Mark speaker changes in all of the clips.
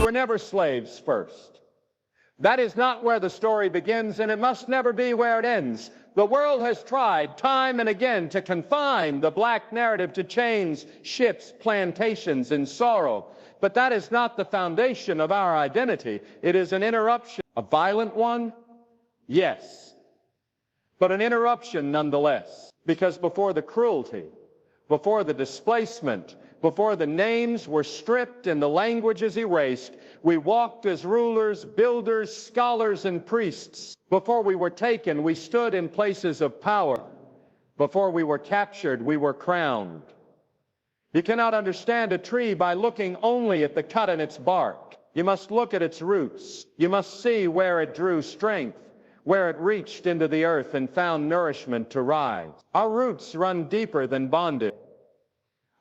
Speaker 1: were never slaves first. That is not where the story begins, and it must never be where it ends. The world has tried time and again to confine the black narrative to chains, ships, plantations, and sorrow. But that is not the foundation of our identity. It is an interruption. A violent one? Yes. But an interruption nonetheless. Because before the cruelty, before the displacement, before the names were stripped and the languages erased, we walked as rulers, builders, scholars, and priests. Before we were taken, we stood in places of power. Before we were captured, we were crowned. You cannot understand a tree by looking only at the cut in its bark. You must look at its roots. You must see where it drew strength, where it reached into the earth and found nourishment to rise. Our roots run deeper than bondage.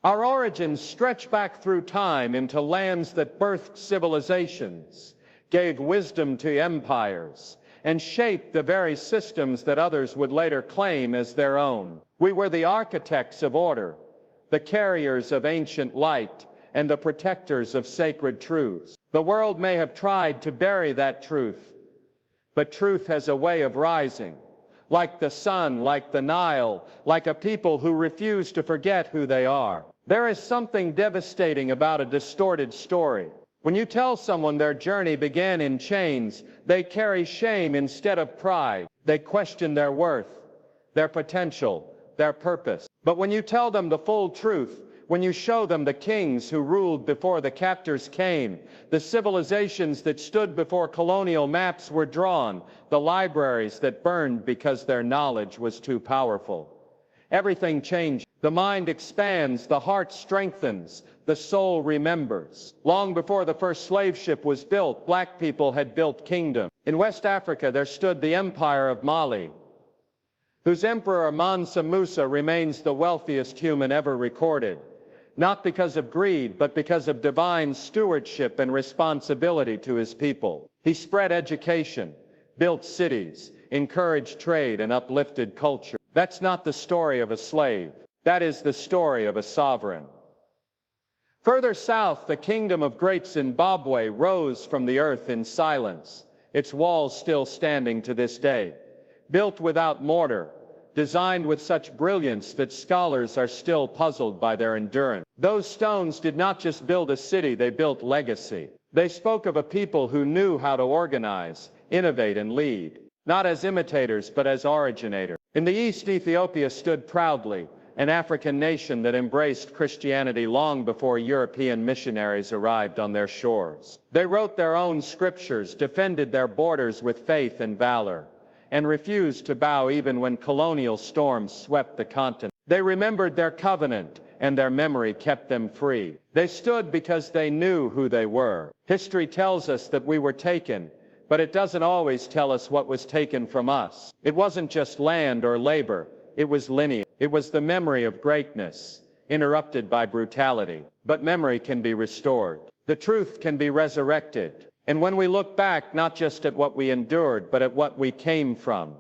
Speaker 1: Our origins stretch back through time into lands that birthed civilizations, gave wisdom to empires, and shaped the very systems that others would later claim as their own. We were the architects of order, the carriers of ancient light, and the protectors of sacred truths. The world may have tried to bury that truth, but truth has a way of rising, like the sun, like the Nile, like a people who refuse to forget who they are. There is something devastating about a distorted story. When you tell someone their journey began in chains, they carry shame instead of pride. They question their worth, their potential, their purpose. But when you tell them the full truth, when you show them the kings who ruled before the captors came, the civilizations that stood before colonial maps were drawn, the libraries that burned because their knowledge was too powerful, everything changes. The mind expands, the heart strengthens, the soul remembers. Long before the first slave ship was built, black people had built kingdom. In West Africa, there stood the Empire of Mali, whose emperor Mansa Musa remains the wealthiest human ever recorded, not because of greed, but because of divine stewardship and responsibility to his people. He spread education, built cities, encouraged trade, and uplifted culture. That's not the story of a slave. That is the story of a sovereign. Further south, the kingdom of Great Zimbabwe rose from the earth in silence, its walls still standing to this day. Built without mortar, designed with such brilliance that scholars are still puzzled by their endurance. Those stones did not just build a city, they built legacy. They spoke of a people who knew how to organize, innovate, and lead, not as imitators, but as originators. In the east, Ethiopia stood proudly, an African nation that embraced Christianity long before European missionaries arrived on their shores. They wrote their own scriptures, defended their borders with faith and valor, and refused to bow even when colonial storms swept the continent. They remembered their covenant, and their memory kept them free. They stood because they knew who they were. History tells us that we were taken, but it doesn't always tell us what was taken from us. It wasn't just land or labor, it was lineage. It was the memory of greatness, interrupted by brutality. But memory can be restored. The truth can be resurrected. And when we look back, not just at what we endured, but at what we came from,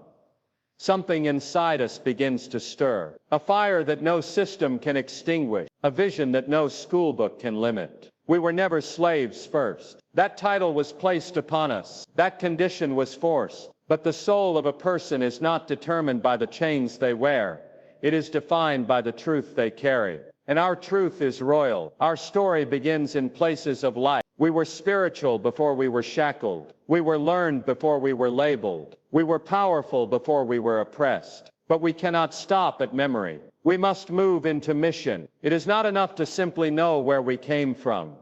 Speaker 1: something inside us begins to stir. A fire that no system can extinguish. A vision that no schoolbook can limit. We were never slaves first. That title was placed upon us. That condition was forced. But the soul of a person is not determined by the chains they wear. It is defined by the truth they carry. And our truth is royal. Our story begins in places of light. We were spiritual before we were shackled. We were learned before we were labeled. We were powerful before we were oppressed. But we cannot stop at memory. We must move into mission. It is not enough to simply know where we came from.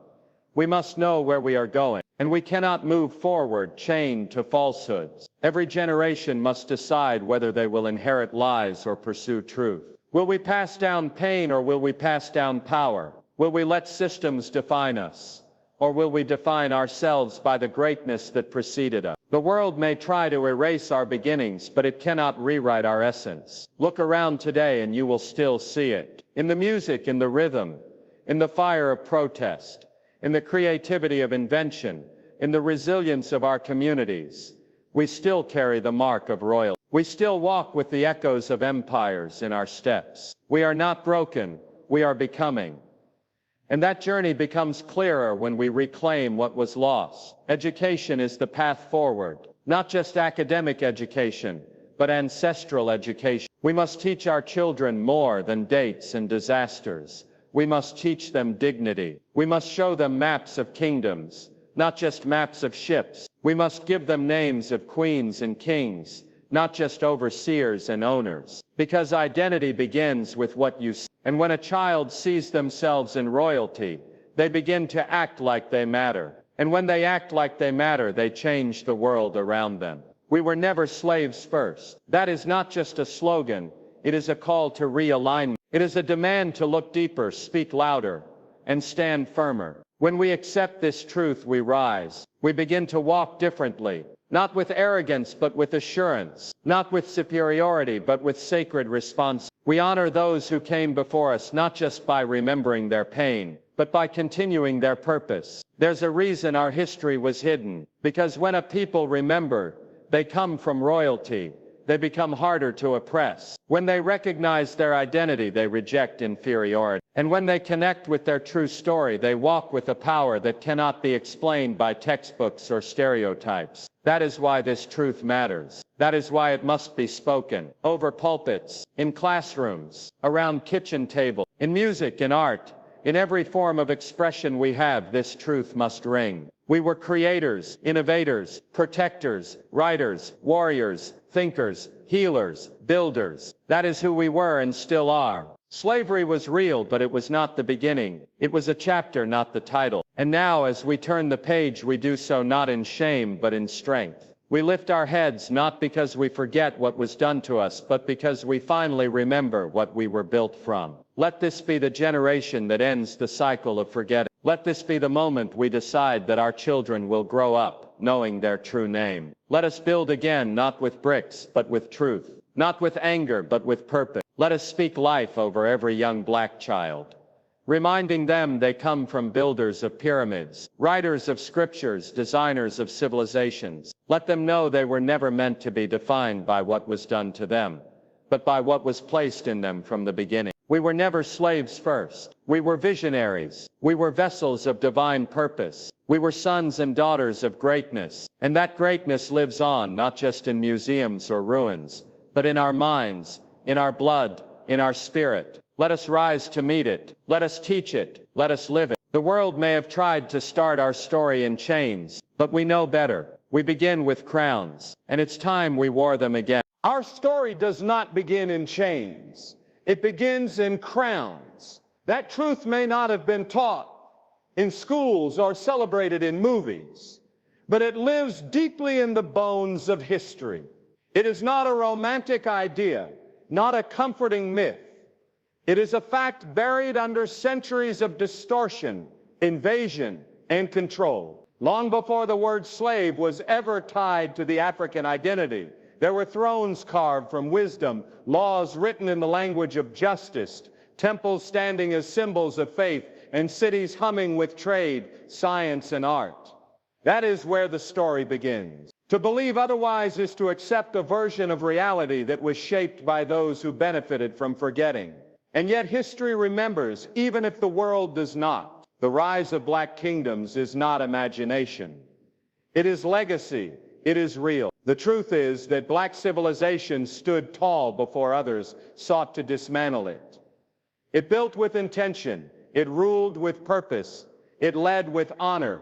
Speaker 1: We must know where we are going. And we cannot move forward chained to falsehoods. Every generation must decide whether they will inherit lies or pursue truth. Will we pass down pain or will we pass down power? Will we let systems define us? Or will we define ourselves by the greatness that preceded us? The world may try to erase our beginnings, but it cannot rewrite our essence. Look around today and you will still see it. In the music, in the rhythm, in the fire of protest, in the creativity of invention, in the resilience of our communities, we still carry the mark of royalty. We still walk with the echoes of empires in our steps. We are not broken, we are becoming. And that journey becomes clearer when we reclaim what was lost. Education is the path forward, not just academic education, but ancestral education. We must teach our children more than dates and disasters. We must teach them dignity. We must show them maps of kingdoms, not just maps of ships. We must give them names of queens and kings, not just overseers and owners. Because identity begins with what you see. And when a child sees themselves in royalty, they begin to act like they matter. And when they act like they matter, they change the world around them. We were never slaves first. That is not just a slogan. It is a call to realignment. It is a demand to look deeper, speak louder, and stand firmer. When we accept this truth, we rise. We begin to walk differently, not with arrogance, but with assurance, not with superiority, but with sacred response. We honor those who came before us, not just by remembering their pain, but by continuing their purpose. There's a reason our history was hidden, because when a people remember, they come from royalty. They become harder to oppress. When they recognize their identity, they reject inferiority. And when they connect with their true story, they walk with a power that cannot be explained by textbooks or stereotypes. That is why this truth matters. That is why it must be spoken. Over pulpits, in classrooms, around kitchen tables, in music, in art, in every form of expression we have, this truth must ring. We were creators, innovators, protectors, writers, warriors, thinkers, healers, builders. That is who we were and still are. Slavery was real, but it was not the beginning. It was a chapter, not the title. And now, as we turn the page, we do so not in shame, but in strength. We lift our heads not because we forget what was done to us, but because we finally remember what we were built from. Let this be the generation that ends the cycle of forgetting. Let this be the moment we decide that our children will grow up knowing their true name. Let us build again, not with bricks, but with truth. Not with anger, but with purpose. Let us speak life over every young black child, reminding them they come from builders of pyramids, writers of scriptures, designers of civilizations. Let them know they were never meant to be defined by what was done to them, but by what was placed in them from the beginning. We were never slaves first. We were visionaries. We were vessels of divine purpose. We were sons and daughters of greatness. And that greatness lives on, not just in museums or ruins, but in our minds, in our blood, in our spirit. Let us rise to meet it. Let us teach it. Let us live it. The world may have tried to start our story in chains, but we know better. We begin with crowns, and it's time we wore them again. Our story does not begin in chains. It begins in crowns. That truth may not have been taught in schools or celebrated in movies, but it lives deeply in the bones of history. It is not a romantic idea, not a comforting myth. It is a fact buried under centuries of distortion, invasion, and control. Long before the word slave was ever tied to the African identity, there were thrones carved from wisdom, laws written in the language of justice, temples standing as symbols of faith, and cities humming with trade, science, and art. That is where the story begins. To believe otherwise is to accept a version of reality that was shaped by those who benefited from forgetting. And yet history remembers, even if the world does not. The rise of black kingdoms is not imagination. It is legacy. It is real. The truth is that black civilization stood tall before others sought to dismantle it. It built with intention. It ruled with purpose. It led with honor.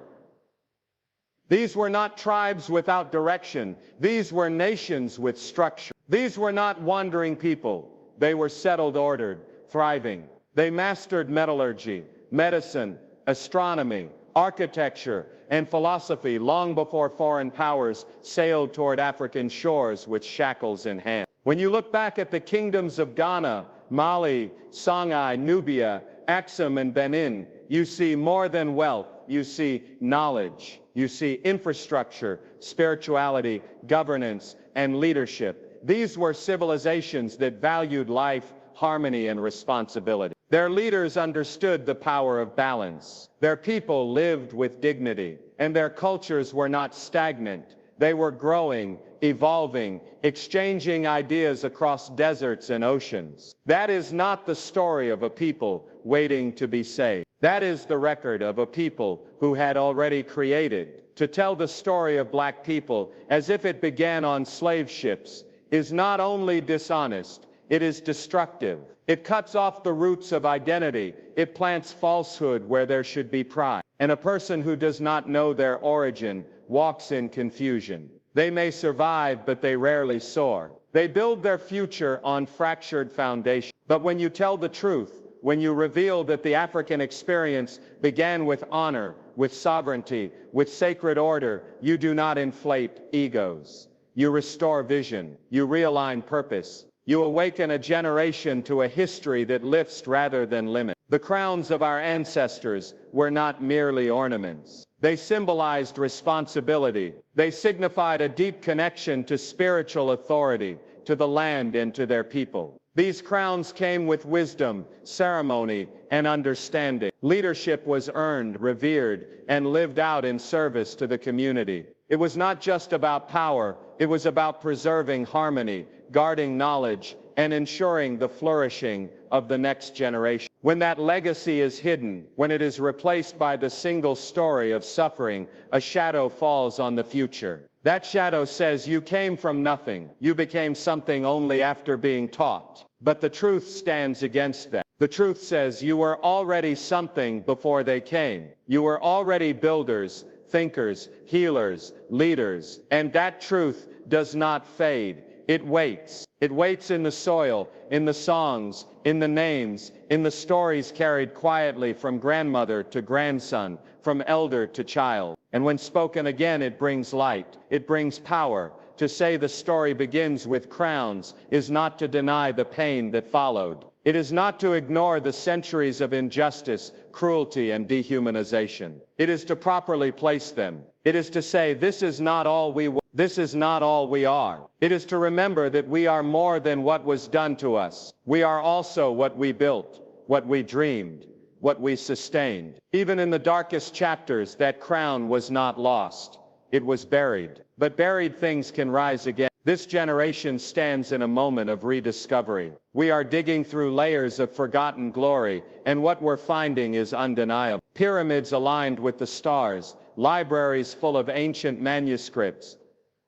Speaker 1: These were not tribes without direction. These were nations with structure. These were not wandering people. They were settled, ordered, thriving. They mastered metallurgy, medicine, astronomy, architecture, and philosophy long before foreign powers sailed toward African shores with shackles in hand. When you look back at the kingdoms of Ghana, Mali, Songhai, Nubia, Axum, and Benin, you see more than wealth. You see knowledge. You see infrastructure, spirituality, governance, and leadership. These were civilizations that valued life, harmony, and responsibility. Their leaders understood the power of balance. Their people lived with dignity, and their cultures were not stagnant. They were growing, evolving, exchanging ideas across deserts and oceans. That is not the story of a people waiting to be saved. That is the record of a people who had already created. To tell the story of black people as if it began on slave ships is not only dishonest, it is destructive. It cuts off the roots of identity. It plants falsehood where there should be pride. And a person who does not know their origin walks in confusion. They may survive, but they rarely soar. They build their future on fractured foundation. But when you tell the truth, when you reveal that the African experience began with honor, with sovereignty, with sacred order, you do not inflate egos. You restore vision. You realign purpose. You awaken a generation to a history that lifts rather than limits. The crowns of our ancestors were not merely ornaments. They symbolized responsibility. They signified a deep connection to spiritual authority, to the land and to their people. These crowns came with wisdom, ceremony, and understanding. Leadership was earned, revered, and lived out in service to the community. It was not just about power, it was about preserving harmony, guarding knowledge, and ensuring the flourishing of the next generation. When that legacy is hidden, when it is replaced by the single story of suffering, a shadow falls on the future. That shadow says you came from nothing. You became something only after being taught. But the truth stands against that. The truth says you were already something before they came. You were already builders, thinkers, healers, leaders. And that truth does not fade. It waits. It waits in the soil, in the songs, in the names, in the stories carried quietly from grandmother to grandson, from elder to child. And when spoken again, it brings light. It brings power. To say the story begins with crowns is not to deny the pain that followed. It is not to ignore the centuries of injustice, cruelty, and dehumanization. It is to properly place them. It is to say, this is not all we were. This is not all we are. It is to remember that we are more than what was done to us. We are also what we built, what we dreamed, what we sustained. Even in the darkest chapters, that crown was not lost. It was buried. But buried things can rise again. This generation stands in a moment of rediscovery. We are digging through layers of forgotten glory, and what we're finding is undeniable. Pyramids aligned with the stars, libraries full of ancient manuscripts,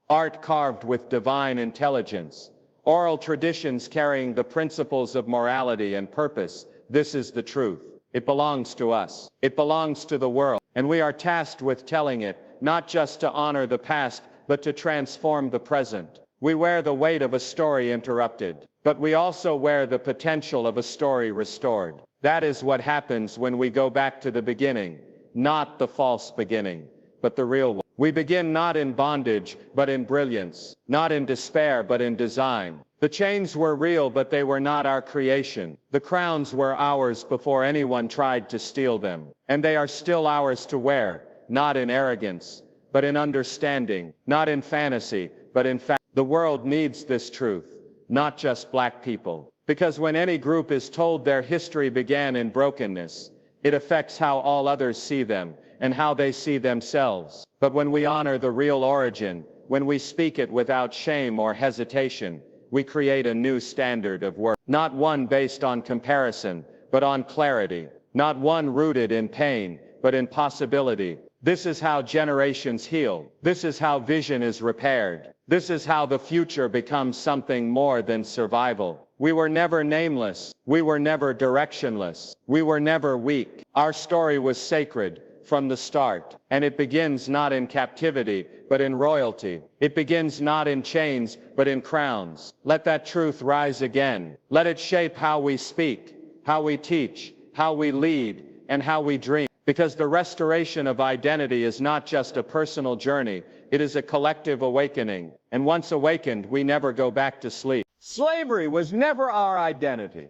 Speaker 1: art carved with divine intelligence, oral traditions carrying the principles of morality and purpose. This is the truth. It belongs to us. It belongs to the world. And we are tasked with telling it, not just to honor the past, but to transform the present. We wear the weight of a story interrupted, but we also wear the potential of a story restored. That is what happens when we go back to the beginning, not the false beginning, but the real one. We begin not in bondage, but in brilliance, not in despair, but in design. The chains were real, but they were not our creation. The crowns were ours before anyone tried to steal them. And they are still ours to wear, not in arrogance, but in understanding, not in fantasy, but in fact. The world needs this truth, not just black people. Because when any group is told their history began in brokenness, it affects how all others see them and how they see themselves. But when we honor the real origin, when we speak it without shame or hesitation, we create a new standard of worth. Not one based on comparison, but on clarity. Not one rooted in pain, but in possibility. This is how generations heal. This is how vision is repaired. This is how the future becomes something more than survival. We were never nameless. We were never directionless. We were never weak. Our story was sacred from the start. And it begins not in captivity, but in royalty. It begins not in chains, but in crowns. Let that truth rise again. Let it shape how we speak, how we teach, how we lead, and how we dream. Because the restoration of identity is not just a personal journey, it is a collective awakening. And once awakened, we never go back to sleep. Slavery was never our identity.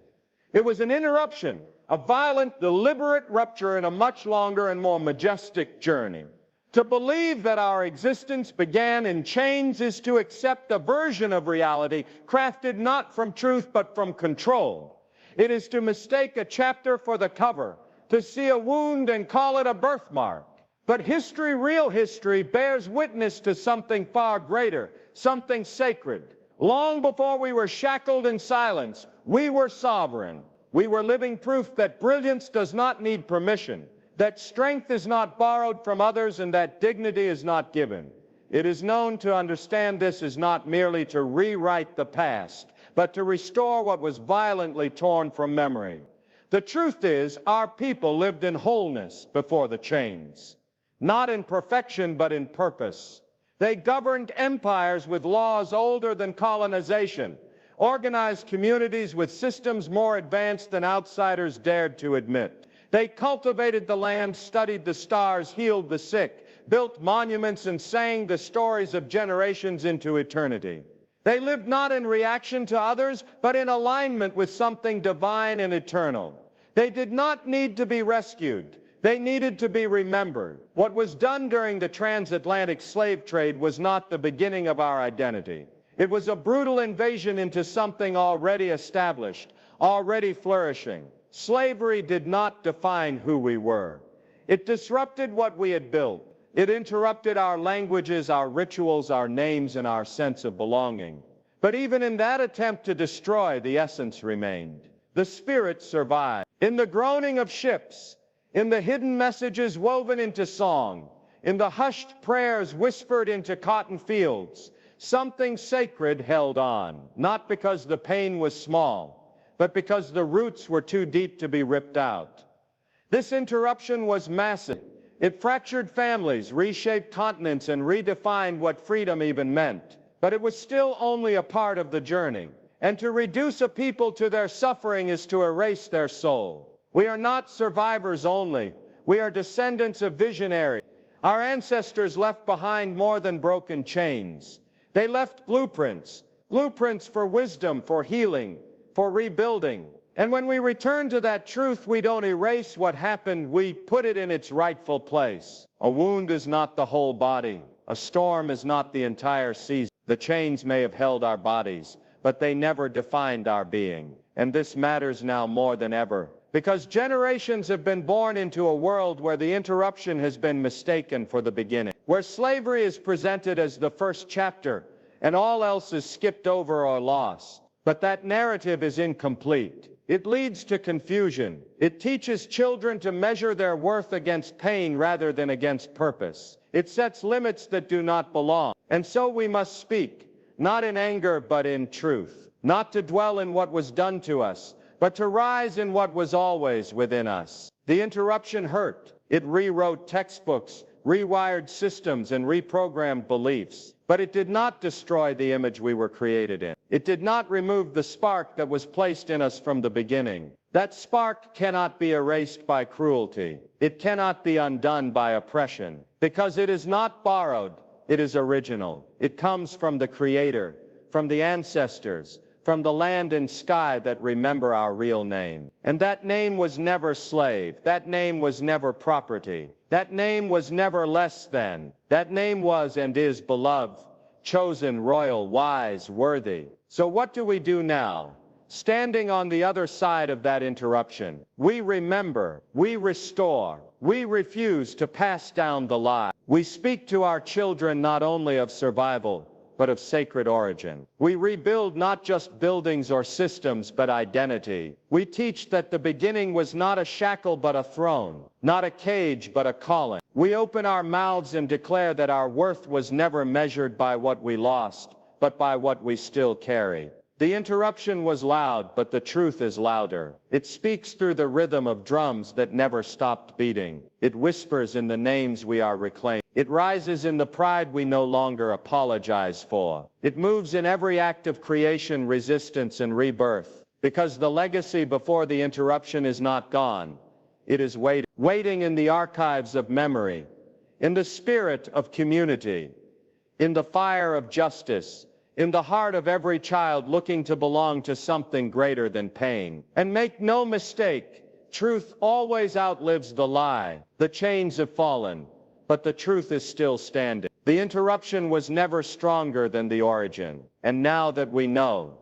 Speaker 1: It was an interruption, a violent, deliberate rupture in a much longer and more majestic journey. To believe that our existence began in chains is to accept a version of reality crafted not from truth but from control. It is to mistake a chapter for the cover, to see a wound and call it a birthmark. But history, real history, bears witness to something far greater, something sacred. Long before we were shackled in silence, we were sovereign. We were living proof that brilliance does not need permission, that strength is not borrowed from others, and that dignity is not given. It is known to understand this is not merely to rewrite the past, but to restore what was violently torn from memory. The truth is, our people lived in wholeness before the chains, not in perfection, but in purpose. They governed empires with laws older than colonization, organized communities with systems more advanced than outsiders dared to admit. They cultivated the land, studied the stars, healed the sick, built monuments, and sang the stories of generations into eternity. They lived not in reaction to others, but in alignment with something divine and eternal. They did not need to be rescued. They needed to be remembered. What was done during the transatlantic slave trade was not the beginning of our identity. It was a brutal invasion into something already established, already flourishing. Slavery did not define who we were. It disrupted what we had built. It interrupted our languages, our rituals, our names, and our sense of belonging. But even in that attempt to destroy, the essence remained. The spirit survived. In the groaning of ships, in the hidden messages woven into song, in the hushed prayers whispered into cotton fields, something sacred held on, not because the pain was small, but because the roots were too deep to be ripped out. This interruption was massive. It fractured families, reshaped continents, and redefined what freedom even meant. But it was still only a part of the journey. And to reduce a people to their suffering is to erase their soul. We are not survivors only. We are descendants of visionaries. Our ancestors left behind more than broken chains. They left blueprints for wisdom, for healing, for rebuilding. And when we return to that truth, we don't erase what happened, we put it in its rightful place. A wound is not the whole body. A storm is not the entire season. The chains may have held our bodies, but they never defined our being. And this matters now more than ever, because generations have been born into a world where the interruption has been mistaken for the beginning, where slavery is presented as the first chapter, and all else is skipped over or lost. But that narrative is incomplete. It leads to confusion. It teaches children to measure their worth against pain rather than against purpose. It sets limits that do not belong. And so we must speak, not in anger but in truth, not to dwell in what was done to us, but to rise in what was always within us. The interruption hurt. It rewrote textbooks, rewired systems, and reprogrammed beliefs. But it did not destroy the image we were created in. It did not remove the spark that was placed in us from the beginning. That spark cannot be erased by cruelty. It cannot be undone by oppression, because it is not borrowed, it is original. It comes from the Creator, from the ancestors, from the land and sky that remember our real name. And that name was never slave. That name was never property. That name was never less than. That name was and is beloved, chosen, royal, wise, worthy. So what do we do now? Standing on the other side of that interruption, we remember, we restore, we refuse to pass down the lie. We speak to our children not only of survival, but of sacred origin. We rebuild not just buildings or systems, but identity. We teach that the beginning was not a shackle, but a throne, not a cage, but a calling. We open our mouths and declare that our worth was never measured by what we lost, but by what we still carry. The interruption was loud, but the truth is louder. It speaks through the rhythm of drums that never stopped beating. It whispers in the names we are reclaiming. It rises in the pride we no longer apologize for. It moves in every act of creation, resistance, and rebirth. Because the legacy before the interruption is not gone. It is waiting in the archives of memory, in the spirit of community, in the fire of justice, in the heart of every child looking to belong to something greater than pain. And make no mistake, truth always outlives the lie. The chains have fallen, but the truth is still standing. The interruption was never stronger than the origin. And now that we know,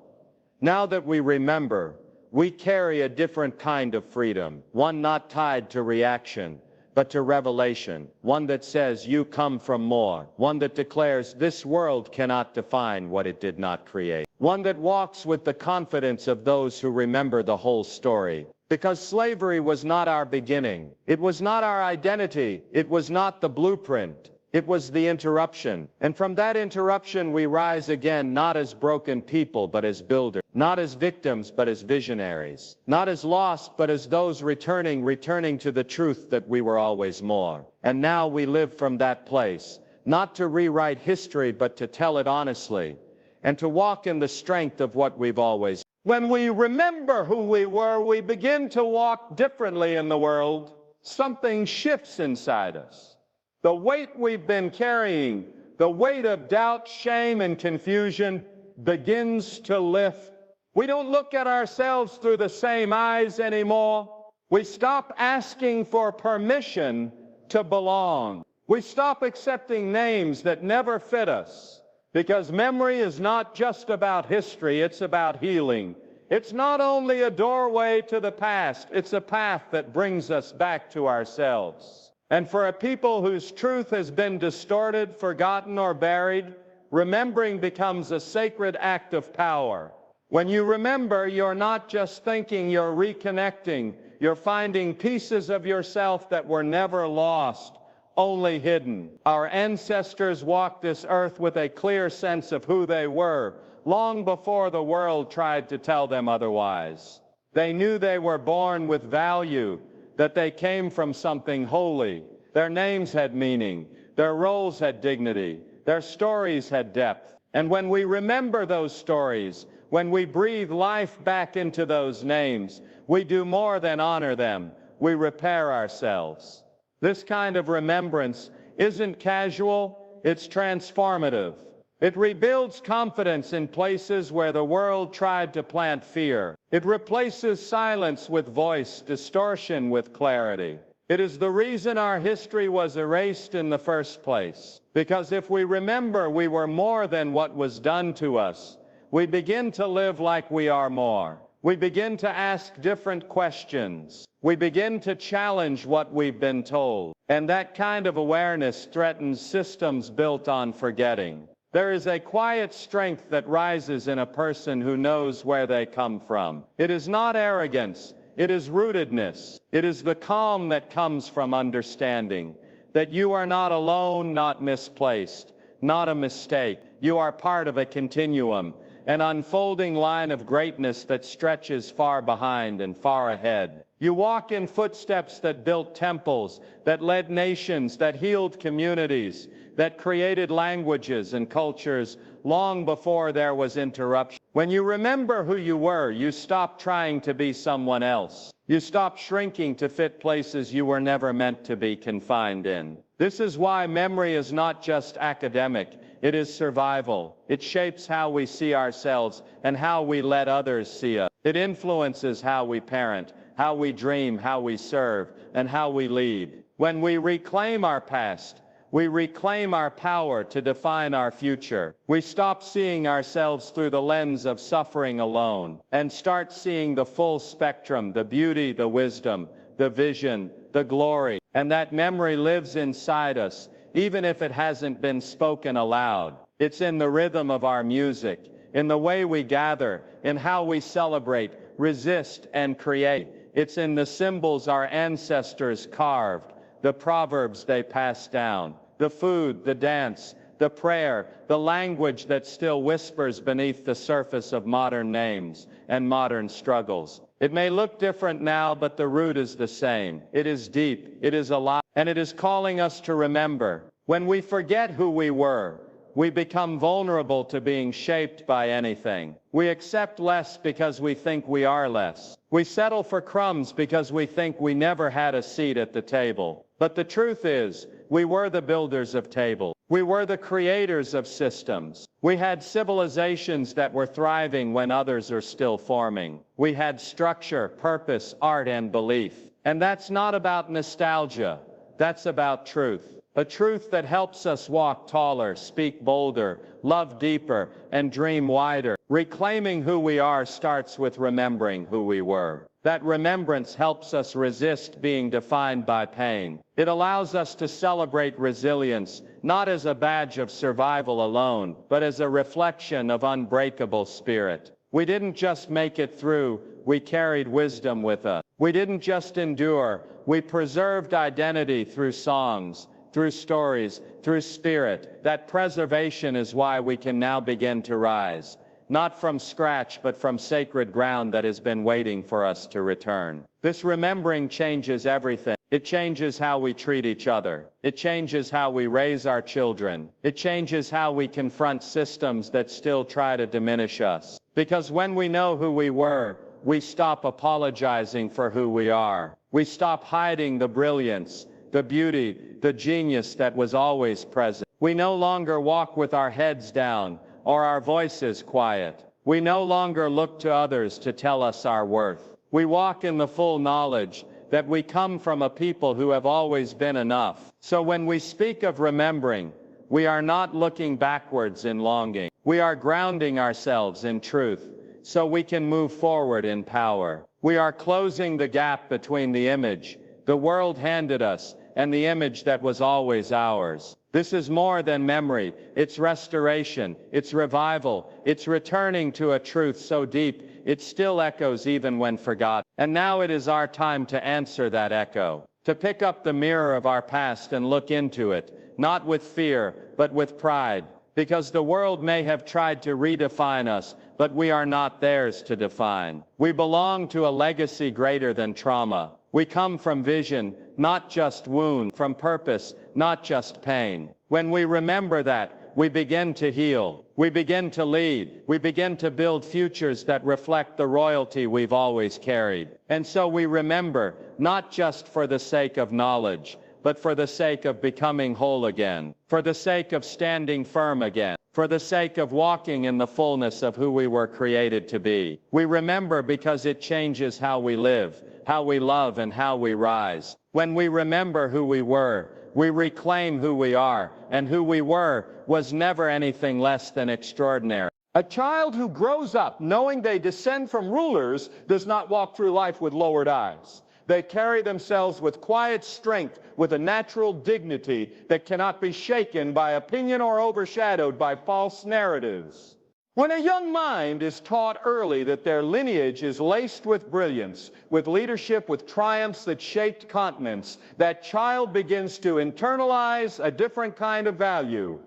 Speaker 1: now that we remember, we carry a different kind of freedom, one not tied to reaction, but to revelation, one that says you come from more, one that declares this world cannot define what it did not create, one that walks with the confidence of those who remember the whole story. Because slavery was not our beginning, it was not our identity, it was not the blueprint. It was the interruption. And from that interruption we rise again, not as broken people, but as builders. Not as victims, but as visionaries. Not as lost, but as those returning to the truth that we were always more. And now we live from that place, not to rewrite history, but to tell it honestly, and to walk in the strength of what we've always. When we remember who we were, we begin to walk differently in the world. Something shifts inside us. The weight we've been carrying, the weight of doubt, shame, and confusion begins to lift. We don't look at ourselves through the same eyes anymore. We stop asking for permission to belong. We stop accepting names that never fit us, because memory is not just about history, it's about healing. It's not only a doorway to the past, it's a path that brings us back to ourselves. And for a people whose truth has been distorted, forgotten, or buried, remembering becomes a sacred act of power. When you remember, you're not just thinking, you're reconnecting. You're finding pieces of yourself that were never lost, only hidden. Our ancestors walked this earth with a clear sense of who they were, long before the world tried to tell them otherwise. They knew they were born with value, that they came from something holy. Their names had meaning, their roles had dignity, their stories had depth. And when we remember those stories, when we breathe life back into those names, we do more than honor them, we repair ourselves. This kind of remembrance isn't casual, it's transformative. It rebuilds confidence in places where the world tried to plant fear. It replaces silence with voice, distortion with clarity. It is the reason our history was erased in the first place. Because if we remember we were more than what was done to us, we begin to live like we are more. We begin to ask different questions. We begin to challenge what we've been told. And that kind of awareness threatens systems built on forgetting. There is a quiet strength that rises in a person who knows where they come from. It is not arrogance, it is rootedness. It is the calm that comes from understanding that you are not alone, not misplaced, not a mistake. You are part of a continuum, an unfolding line of greatness that stretches far behind and far ahead. You walk in footsteps that built temples, that led nations, that healed communities, that created languages and cultures long before there was interruption. When you remember who you were, you stop trying to be someone else. You stop shrinking to fit places you were never meant to be confined in. This is why memory is not just academic, it is survival. It shapes how we see ourselves and how we let others see us. It influences how we parent, how we dream, how we serve, and how we lead. When we reclaim our past, we reclaim our power to define our future. We stop seeing ourselves through the lens of suffering alone and start seeing the full spectrum, the beauty, the wisdom, the vision, the glory. And that memory lives inside us, even if it hasn't been spoken aloud. It's in the rhythm of our music, in the way we gather, in how we celebrate, resist, and create. It's in the symbols our ancestors carved, the proverbs they passed down, the food, the dance, the prayer, the language that still whispers beneath the surface of modern names and modern struggles. It may look different now, but the root is the same. It is deep, it is alive, and it is calling us to remember. When we forget who we were, we become vulnerable to being shaped by anything. We accept less because we think we are less. We settle for crumbs because we think we never had a seat at the table. But the truth is, we were the builders of tables. We were the creators of systems. We had civilizations that were thriving when others are still forming. We had structure, purpose, art, and belief. And that's not about nostalgia. That's about truth. A truth that helps us walk taller, speak bolder, love deeper, and dream wider. Reclaiming who we are starts with remembering who we were. That remembrance helps us resist being defined by pain. It allows us to celebrate resilience, not as a badge of survival alone, but as a reflection of unbreakable spirit. We didn't just make it through, we carried wisdom with us. We didn't just endure, we preserved identity through songs, through stories, through spirit. That preservation is why we can now begin to rise. Not from scratch, but from sacred ground that has been waiting for us to return. This remembering changes everything. It changes how we treat each other. It changes how we raise our children. It changes how we confront systems that still try to diminish us. Because when we know who we were, we stop apologizing for who we are. We stop hiding the brilliance, the beauty, the genius that was always present. We no longer walk with our heads down, or our voices quiet. We no longer look to others to tell us our worth. We walk in the full knowledge that we come from a people who have always been enough. So when we speak of remembering, we are not looking backwards in longing. We are grounding ourselves in truth, so we can move forward in power. We are closing the gap between the image the world handed us and the image that was always ours. This is more than memory. It's restoration. It's revival. It's returning to a truth so deep it still echoes even when forgotten. And now it is our time to answer that echo, to pick up the mirror of our past and look into it, not with fear, but with pride. Because the world may have tried to redefine us, but we are not theirs to define. We belong to a legacy greater than trauma. We come from vision, not just wound, from purpose, not just pain. When we remember that, we begin to heal. We begin to lead. We begin to build futures that reflect the royalty we've always carried. And so we remember, not just for the sake of knowledge, but for the sake of becoming whole again, for the sake of standing firm again, for the sake of walking in the fullness of who we were created to be. We remember because it changes how we live, how we love, and how we rise. When we remember who we were, we reclaim who we are, and who we were was never anything less than extraordinary. A child who grows up knowing they descend from rulers does not walk through life with lowered eyes. They carry themselves with quiet strength, with a natural dignity that cannot be shaken by opinion or overshadowed by false narratives. When a young mind is taught early that their lineage is laced with brilliance, with leadership, with triumphs that shaped continents, that child begins to internalize a different kind of value,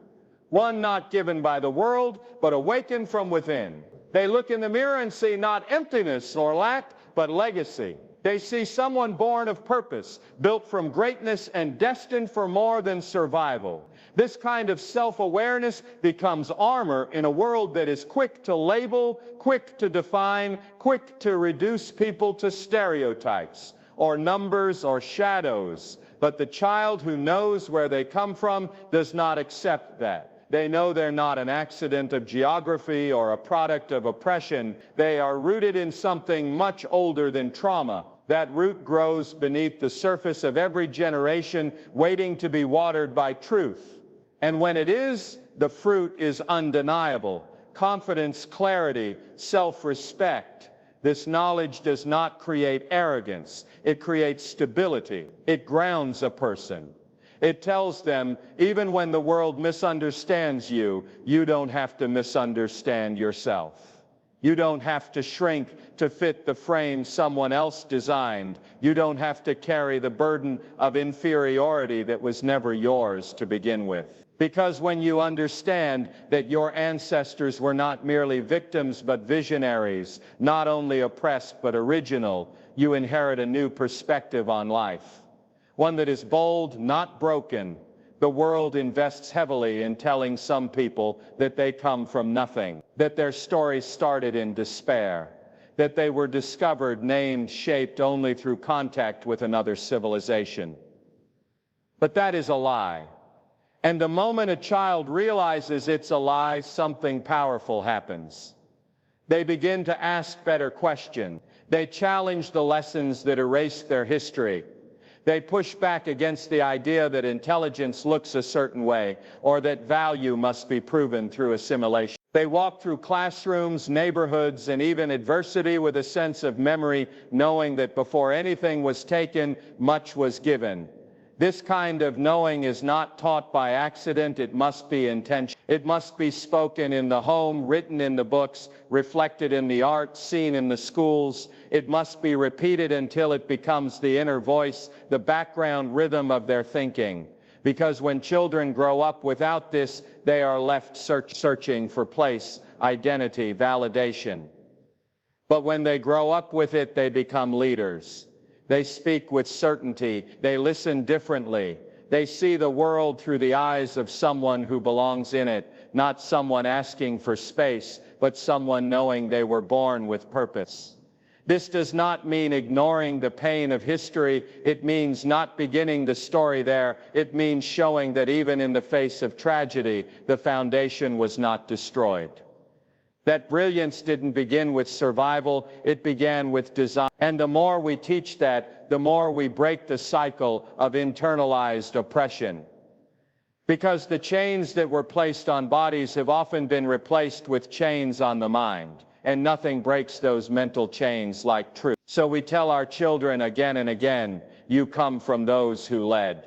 Speaker 1: one not given by the world, but awakened from within. They look in the mirror and see not emptiness or lack, but legacy. They see someone born of purpose, built from greatness and destined for more than survival. This kind of self-awareness becomes armor in a world that is quick to label, quick to define, quick to reduce people to stereotypes, or numbers, or shadows. But the child who knows where they come from does not accept that. They know they're not an accident of geography or a product of oppression. They are rooted in something much older than trauma. That root grows beneath the surface of every generation, waiting to be watered by truth. And when it is, the fruit is undeniable. Confidence, clarity, self-respect. This knowledge does not create arrogance. It creates stability. It grounds a person. It tells them, even when the world misunderstands you, you don't have to misunderstand yourself. You don't have to shrink to fit the frame someone else designed. You don't have to carry the burden of inferiority that was never yours to begin with. Because when you understand that your ancestors were not merely victims but visionaries, not only oppressed but original, you inherit a new perspective on life. One that is bold, not broken. The world invests heavily in telling some people that they come from nothing, that their story started in despair, that they were discovered, named, shaped only through contact with another civilization. But that is a lie. And the moment a child realizes it's a lie, something powerful happens. They begin to ask better questions. They challenge the lessons that erased their history. They push back against the idea that intelligence looks a certain way, or that value must be proven through assimilation. They walk through classrooms, neighborhoods, and even adversity with a sense of memory, knowing that before anything was taken, much was given. This kind of knowing is not taught by accident. It must be intentional. It must be spoken in the home, written in the books, reflected in the art, seen in the schools. It must be repeated until it becomes the inner voice, the background rhythm of their thinking. Because when children grow up without this, they are left searching for place, identity, validation. But when they grow up with it, they become leaders. They speak with certainty. They listen differently. They see the world through the eyes of someone who belongs in it, not someone asking for space, but someone knowing they were born with purpose. This does not mean ignoring the pain of history. It means not beginning the story there. It means showing that even in the face of tragedy, the foundation was not destroyed. That brilliance didn't begin with survival, it began with design. And the more we teach that, the more we break the cycle of internalized oppression. Because the chains that were placed on bodies have often been replaced with chains on the mind. And nothing breaks those mental chains like truth. So we tell our children again and again, you come from those who led.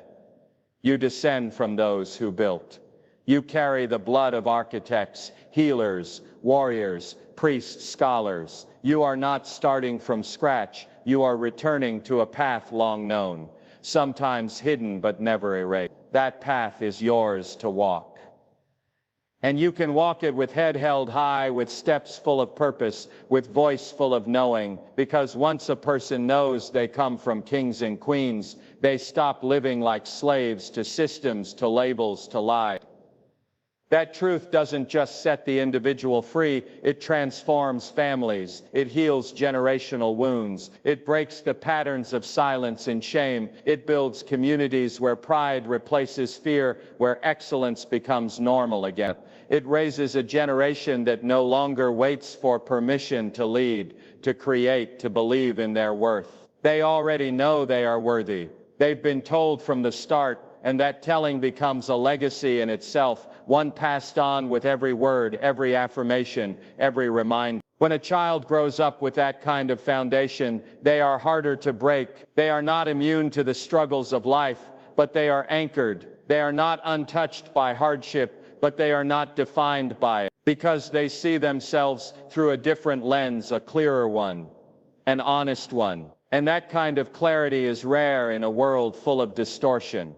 Speaker 1: You descend from those who built. You carry the blood of architects, healers, warriors, priests, scholars. You are not starting from scratch. You are returning to a path long known, sometimes hidden but never erased. That path is yours to walk. And you can walk it with head held high, with steps full of purpose, with voice full of knowing, because once a person knows they come from kings and queens, they stop living like slaves to systems, to labels, to lies. That truth doesn't just set the individual free, it transforms families, it heals generational wounds, it breaks the patterns of silence and shame, it builds communities where pride replaces fear, where excellence becomes normal again. It raises a generation that no longer waits for permission to lead, to create, to believe in their worth. They already know they are worthy. They've been told from the start, and that telling becomes a legacy in itself, one passed on with every word, every affirmation, every reminder. When a child grows up with that kind of foundation, they are harder to break. They are not immune to the struggles of life, but they are anchored. They are not untouched by hardship, but they are not defined by it, because they see themselves through a different lens, a clearer one, an honest one. And that kind of clarity is rare in a world full of distortion.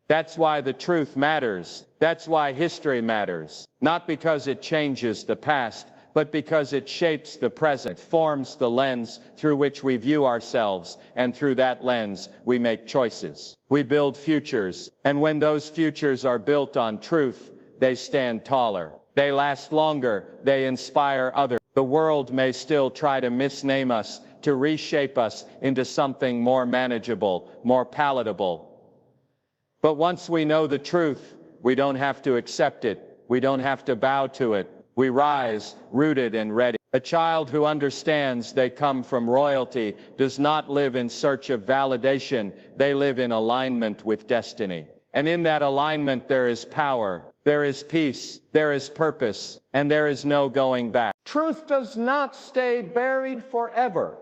Speaker 1: That's why the truth matters. That's why history matters. Not because it changes the past, but because it shapes the present, forms the lens through which we view ourselves, and through that lens, we make choices. We build futures, and when those futures are built on truth, they stand taller. They last longer. They inspire others. The world may still try to misname us, to reshape us into something more manageable, more palatable. But once we know the truth, we don't have to accept it. We don't have to bow to it. We rise, rooted and ready. A child who understands they come from royalty does not live in search of validation. They live in alignment with destiny. And in that alignment there is power, there is peace, there is purpose, and there is no going back. Truth does not stay buried forever.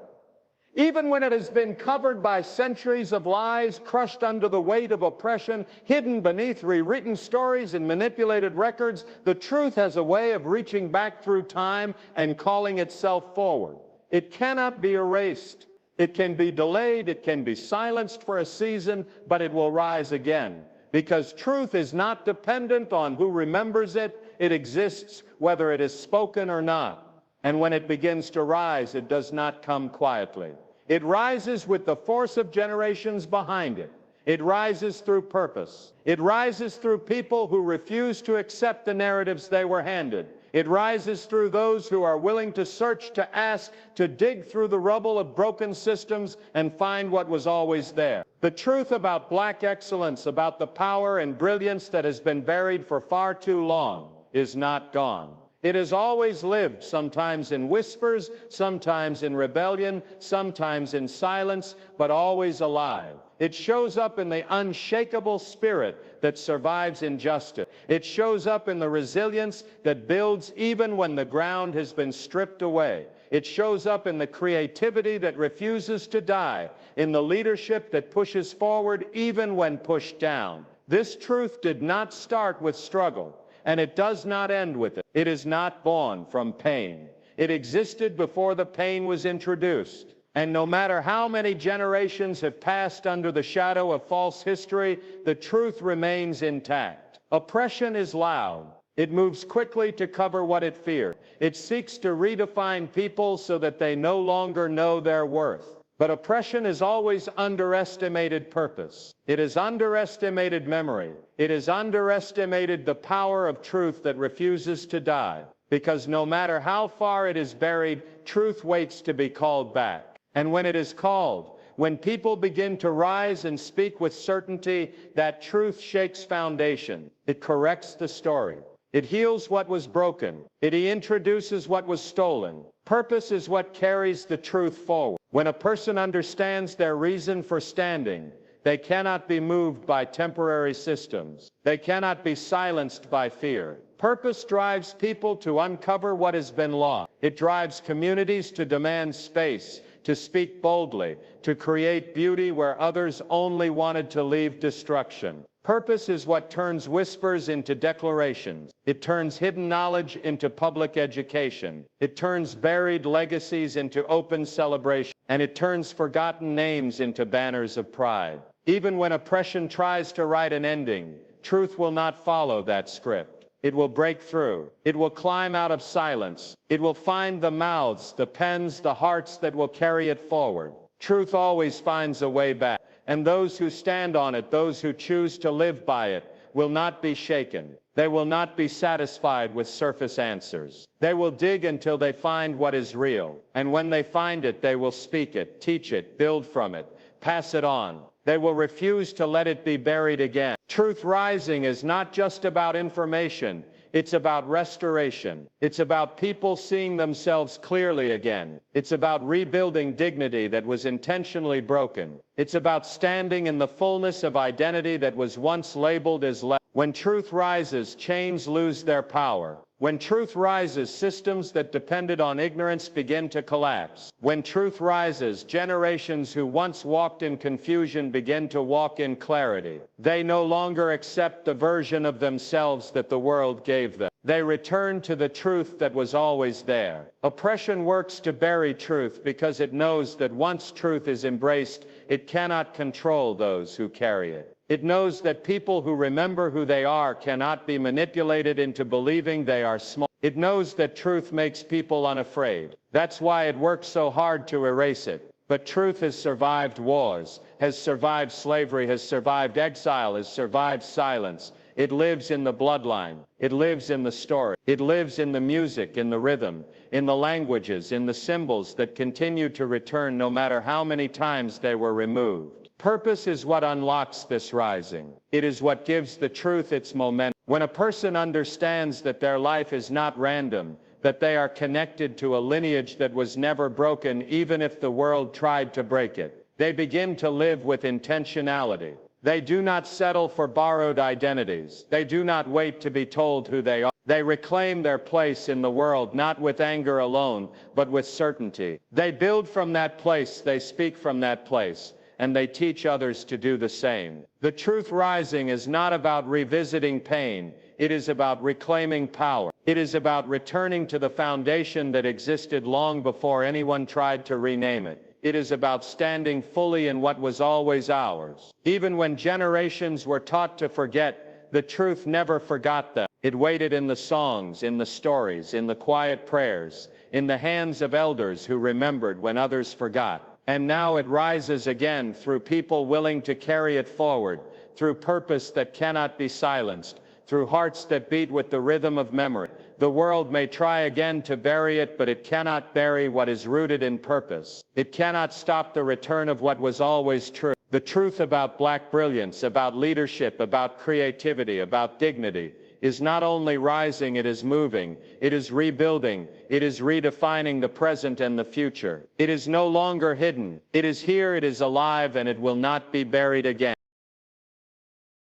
Speaker 1: Even when it has been covered by centuries of lies, crushed under the weight of oppression, hidden beneath rewritten stories and manipulated records, the truth has a way of reaching back through time and calling itself forward. It cannot be erased. It can be delayed, it can be silenced for a season, but it will rise again. Because truth is not dependent on who remembers it. It exists whether it is spoken or not. And when it begins to rise, it does not come quietly. It rises with the force of generations behind it. It rises through purpose. It rises through people who refuse to accept the narratives they were handed. It rises through those who are willing to search, to ask, to dig through the rubble of broken systems and find what was always there. The truth about Black excellence, about the power and brilliance that has been buried for far too long, is not gone. It has always lived, sometimes in whispers, sometimes in rebellion, sometimes in silence, but always alive. It shows up in the unshakable spirit that survives injustice. It shows up in the resilience that builds even when the ground has been stripped away. It shows up in the creativity that refuses to die, in the leadership that pushes forward even when pushed down. This truth did not start with struggle, and it does not end with it. It is not born from pain. It existed before the pain was introduced. And no matter how many generations have passed under the shadow of false history, the truth remains intact. Oppression is loud. It moves quickly to cover what it fears. It seeks to redefine people so that they no longer know their worth. But oppression has always underestimated purpose. It has underestimated memory. It has underestimated the power of truth that refuses to die. Because no matter how far it is buried, truth waits to be called back. And when it is called, when people begin to rise and speak with certainty, that truth shakes foundation. It corrects the story. It heals what was broken. It introduces what was stolen. Purpose is what carries the truth forward. When a person understands their reason for standing, they cannot be moved by temporary systems. They cannot be silenced by fear. Purpose drives people to uncover what has been lost. It drives communities to demand space, to speak boldly, to create beauty where others only wanted to leave destruction. Purpose is what turns whispers into declarations. It turns hidden knowledge into public education. It turns buried legacies into open celebration. And it turns forgotten names into banners of pride. Even when oppression tries to write an ending, truth will not follow that script. It will break through. It will climb out of silence. It will find the mouths, the pens, the hearts that will carry it forward. Truth always finds a way back. And those who stand on it, those who choose to live by it, will not be shaken. They will not be satisfied with surface answers. They will dig until they find what is real. And when they find it, they will speak it, teach it, build from it, pass it on. They will refuse to let it be buried again. Truth rising is not just about information. It's about restoration. It's about people seeing themselves clearly again. It's about rebuilding dignity that was intentionally broken. It's about standing in the fullness of identity that was once labeled as less. When truth rises, chains lose their power. When truth rises, systems that depended on ignorance begin to collapse. When truth rises, generations who once walked in confusion begin to walk in clarity. They no longer accept the version of themselves that the world gave them. They return to the truth that was always there. Oppression works to bury truth because it knows that once truth is embraced, it cannot control those who carry it. It knows that people who remember who they are cannot be manipulated into believing they are small. It knows that truth makes people unafraid. That's why it works so hard to erase it. But truth has survived wars, has survived slavery, has survived exile, has survived silence. It lives in the bloodline. It lives in the story. It lives in the music, in the rhythm, in the languages, in the symbols that continue to return no matter how many times they were removed. Purpose is what unlocks this rising. It is what gives the truth its momentum. When a person understands that their life is not random, that they are connected to a lineage that was never broken even if the world tried to break it, they begin to live with intentionality. They do not settle for borrowed identities. They do not wait to be told who they are. They reclaim their place in the world not with anger alone, but with certainty. They build from that place. They speak from that place. And they teach others to do the same. The truth rising is not about revisiting pain. It is about reclaiming power. It is about returning to the foundation that existed long before anyone tried to rename it. It is about standing fully in what was always ours. Even when generations were taught to forget, the truth never forgot them. It waited in the songs, in the stories, in the quiet prayers, in the hands of elders who remembered when others forgot. And now it rises again through people willing to carry it forward, through purpose that cannot be silenced, through hearts that beat with the rhythm of memory. The world may try again to bury it, but it cannot bury what is rooted in purpose. It cannot stop the return of what was always true. The truth about Black brilliance, about leadership, about creativity, about dignity, is not only rising, it is moving, it is rebuilding, it is redefining the present and the future. It is no longer hidden. It is here, it is alive, and it will not be buried again.